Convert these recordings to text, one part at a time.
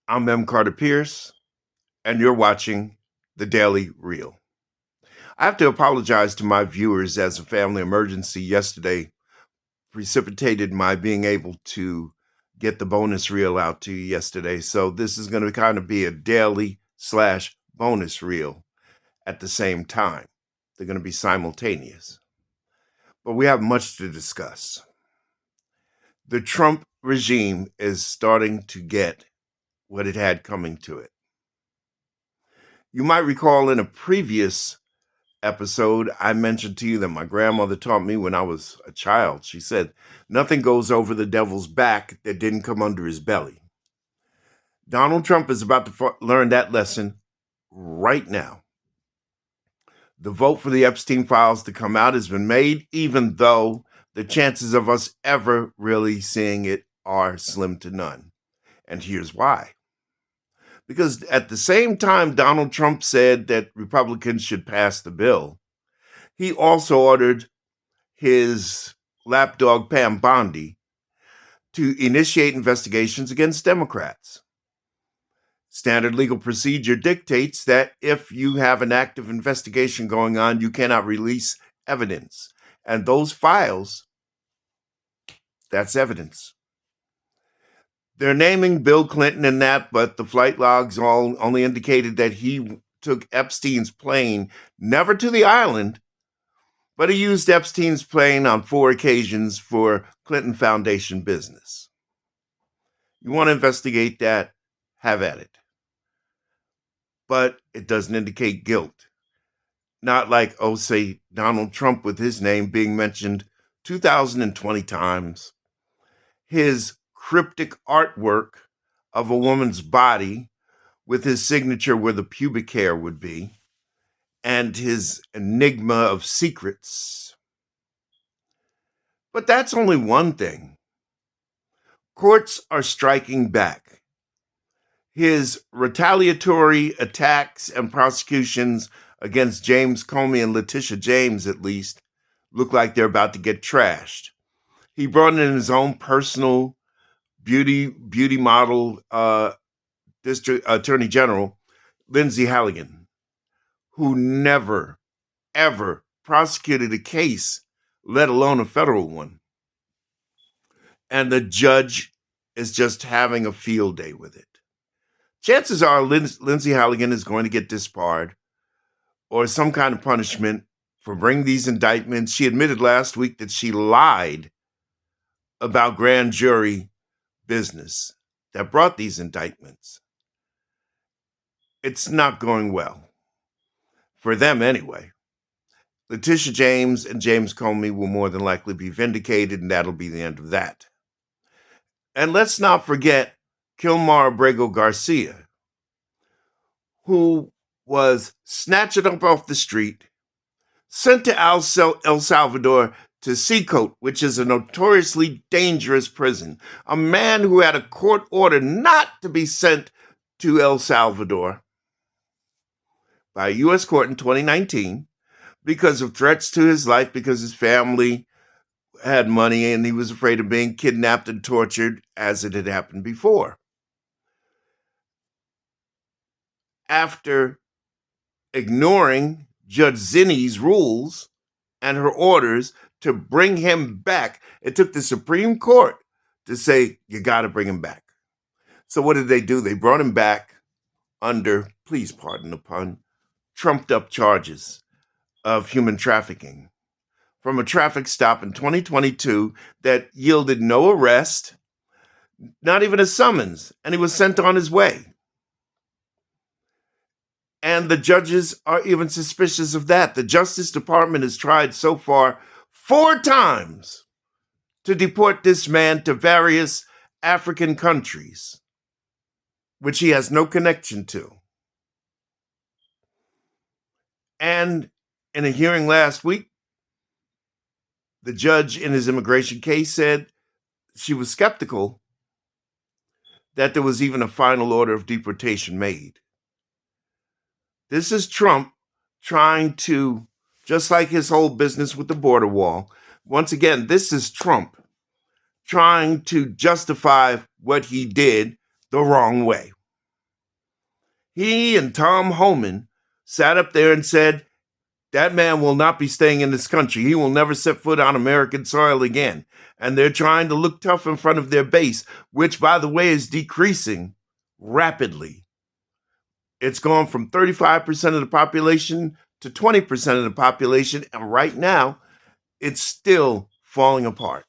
I'm M. Carter Pierce, and you're watching The Daily Reel. I have to apologize to my viewers as a family emergency yesterday precipitated my being able to get the bonus reel out to you yesterday. So this is going to kind of be a daily/bonus reel at the same time. They're going to be simultaneous. But we have much to discuss. The Trump regime is starting to get what it had coming to it. You might recall in a previous episode, I mentioned to you that my grandmother taught me when I was a child. She said, nothing goes over the devil's back that didn't come under his belly. Donald Trump is about to learn that lesson right now. The vote for the Epstein files to come out has been made, even though the chances of us ever really seeing it are slim to none. And here's why. Because at the same time Donald Trump said that Republicans should pass the bill, he also ordered his lapdog Pam Bondi to initiate investigations against Democrats. Standard legal procedure dictates that if you have an active investigation going on, you cannot release evidence. And those files, that's evidence. They're naming Bill Clinton in that, but the flight logs all only indicated that he took Epstein's plane, never to the island, but he used Epstein's plane on 4 occasions for Clinton Foundation business. You want to investigate that? Have at it. But it doesn't indicate guilt. Not like, say, Donald Trump with his name being mentioned 2,020 times. His cryptic artwork of a woman's body with his signature where the pubic hair would be, and his enigma of secrets. But that's only one thing. Courts are striking back. His retaliatory attacks and prosecutions against James Comey and Letitia James, at least, look like they're about to get trashed. He brought in his own personal beauty model district attorney general, Lindsay Halligan, who never, ever prosecuted a case, let alone a federal one. And the judge is just having a field day with it. Chances are Lindsay Halligan is going to get disbarred or some kind of punishment for bringing these indictments. She admitted last week that she lied about grand jury business that brought these indictments. It's not going well. For them anyway. Letitia James and James Comey will more than likely be vindicated, and that'll be the end of that. And let's not forget Kilmar Abrego Garcia, who was snatched up off the street, sent to El Salvador to Seacoat, which is a notoriously dangerous prison. A man who had a court order not to be sent to El Salvador by a U.S. court in 2019 because of threats to his life, because his family had money and he was afraid of being kidnapped and tortured as it had happened before. After ignoring Judge Zinni's rules and her orders to bring him back, it took the Supreme Court to say, you got to bring him back. So what did they do? They brought him back under, please pardon the pun, trumped up charges of human trafficking from a traffic stop in 2022 that yielded no arrest, not even a summons, and he was sent on his way. And the judges are even suspicious of that. The Justice Department has tried so far 4 times to deport this man to various African countries, which he has no connection to. And in a hearing last week, the judge in his immigration case said she was skeptical that there was even a final order of deportation made. This is Trump trying to, just like his whole business with the border wall, once again, this is Trump trying to justify what he did the wrong way. He and Tom Homan sat up there and said, that man will not be staying in this country. He will never set foot on American soil again. And they're trying to look tough in front of their base, which, by the way, is decreasing rapidly. It's gone from 35% of the population to 20% of the population. And right now, it's still falling apart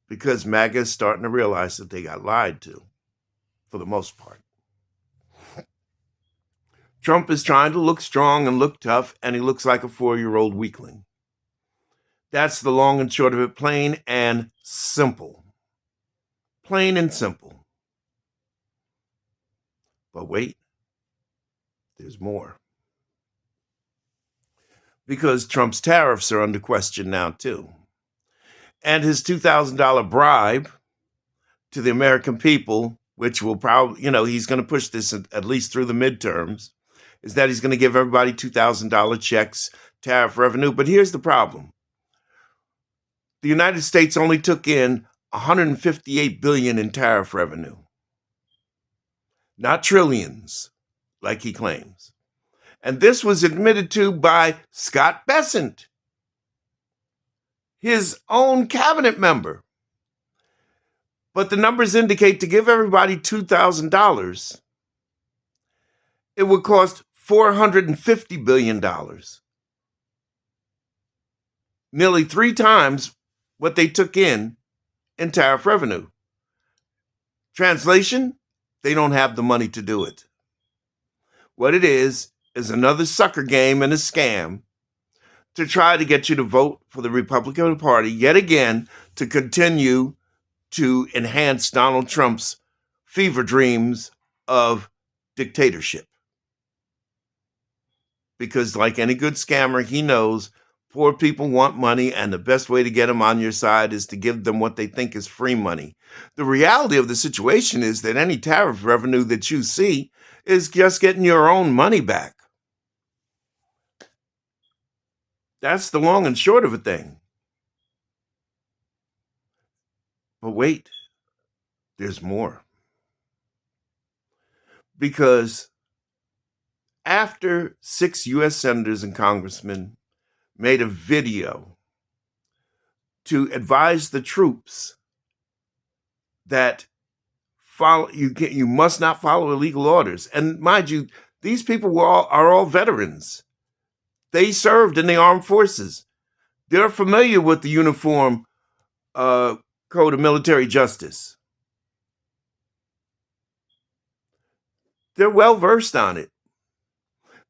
because MAGA is starting to realize that they got lied to for the most part. Trump is trying to look strong and look tough, and he looks like a 4-year-old weakling. That's the long and short of it, plain and simple. Plain and simple. But wait, there's more. Because Trump's tariffs are under question now, too. And his $2,000 bribe to the American people, which will probably, he's going to push this at least through the midterms, is that he's going to give everybody $2,000 checks, tariff revenue. But here's the problem. The United States only took in $158 billion in tariff revenue. Not trillions, like he claims. And this was admitted to by Scott Bessent, his own cabinet member. But the numbers indicate to give everybody $2,000, it would cost $450 billion. Nearly 3 times what they took in tariff revenue. Translation, they don't have the money to do it. What it is another sucker game and a scam to try to get you to vote for the Republican Party yet again to continue to enhance Donald Trump's fever dreams of dictatorship. Because like any good scammer, he knows poor people want money, and the best way to get them on your side is to give them what they think is free money. The reality of the situation is that any tariff revenue that you see is just getting your own money back. That's the long and short of a thing. But wait, there's more. Because after 6 U.S. senators and congressmen made a video to advise the troops that you must not follow illegal orders. And mind you, these people are all veterans. They served in the armed forces. They're familiar with the Uniform Code of Military Justice. They're well versed on it.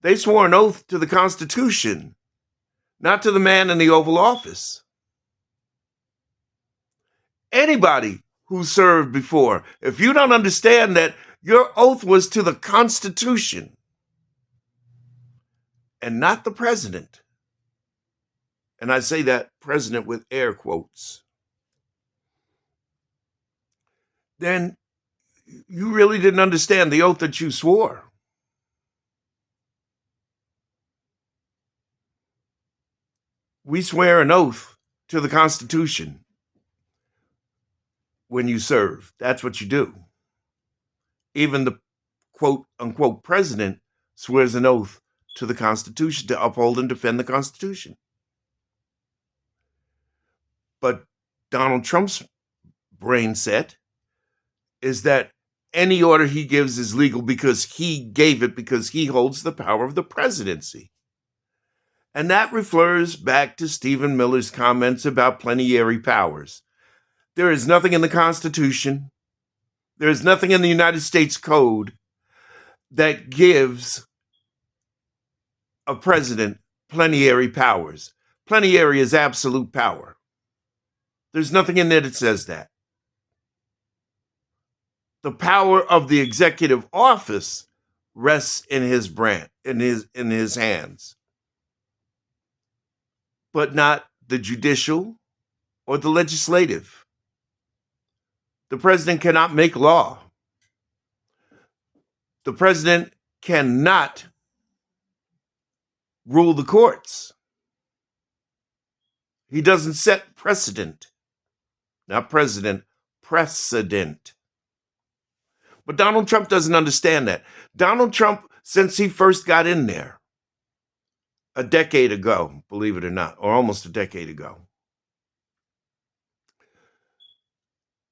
They swore an oath to the Constitution, not to the man in the Oval Office. Anybody who served before, if you don't understand that your oath was to the Constitution and not the president, and I say that president with air quotes, then you really didn't understand the oath that you swore. We swear an oath to the Constitution when you serve. That's what you do. Even the quote unquote president swears an oath to the Constitution to uphold and defend the Constitution. But Donald Trump's brain set is that any order he gives is legal because he gave it, because he holds the power of the presidency. And that refers back to Stephen Miller's comments about plenary powers. There is nothing in the Constitution, there is nothing in the United States Code that gives a president plenary powers. Plenary is absolute power. There's nothing in there that says that. The power of the executive office rests in his hands, but not the judicial or the legislative. The president cannot make law. The president cannot rule the courts. He doesn't set precedent. Not president, precedent. But Donald Trump doesn't understand that. Donald Trump, since he first got in there a decade ago, believe it or not, or almost a decade ago,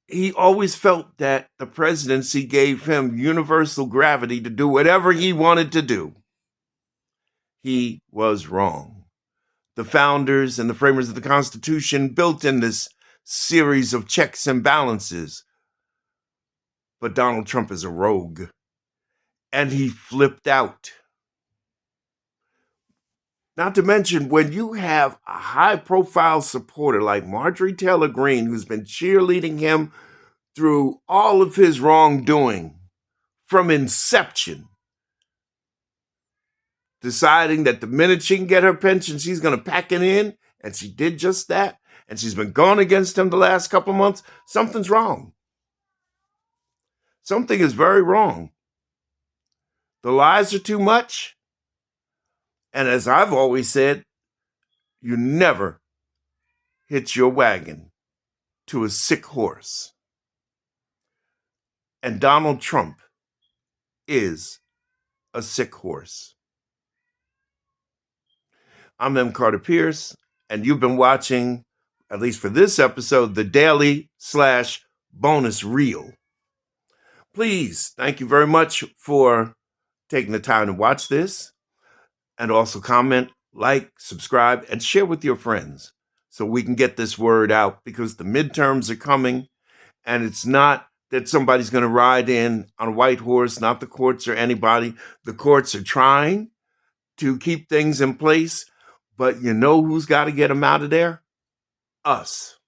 he always felt that the presidency gave him universal gravity to do whatever he wanted to do. He was wrong. The founders and the framers of the Constitution built in this series of checks and balances. But Donald Trump is a rogue, and he flipped out. Not to mention, when you have a high-profile supporter like Marjorie Taylor Greene, who's been cheerleading him through all of his wrongdoing from inception, deciding that the minute she can get her pension, she's going to pack it in, and she did just that, and she's been going against him the last couple months, something's wrong. Something is very wrong. The lies are too much, and as I've always said, you never hitch your wagon to a sick horse. And Donald Trump is a sick horse. I'm M. Carter Pierce, and you've been watching, at least for this episode, the Daily/Bonus Reel. Please, thank you very much for taking the time to watch this, and also comment, like, subscribe, and share with your friends so we can get this word out, because the midterms are coming, and it's not that somebody's going to ride in on a white horse, not the courts or anybody. The courts are trying to keep things in place, but you know who's got to get them out of there? Us.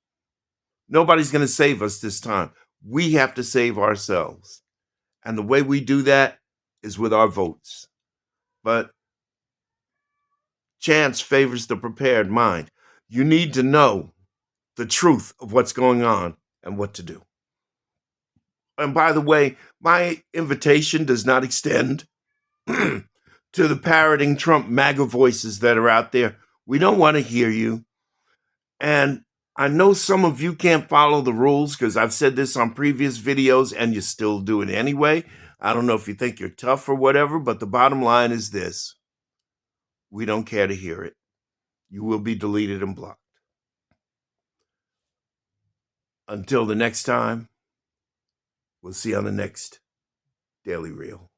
Nobody's going to save us this time. We have to save ourselves. And the way we do that is with our votes. But chance favors the prepared mind. You need to know the truth of what's going on and what to do. And by the way, my invitation does not extend to the parroting Trump MAGA voices that are out there. We don't want to hear you. And I know some of you can't follow the rules because I've said this on previous videos and you still do it anyway. I don't know if you think you're tough or whatever, but the bottom line is this. We don't care to hear it. You will be deleted and blocked. Until the next time, we'll see you on the next Daily Reel.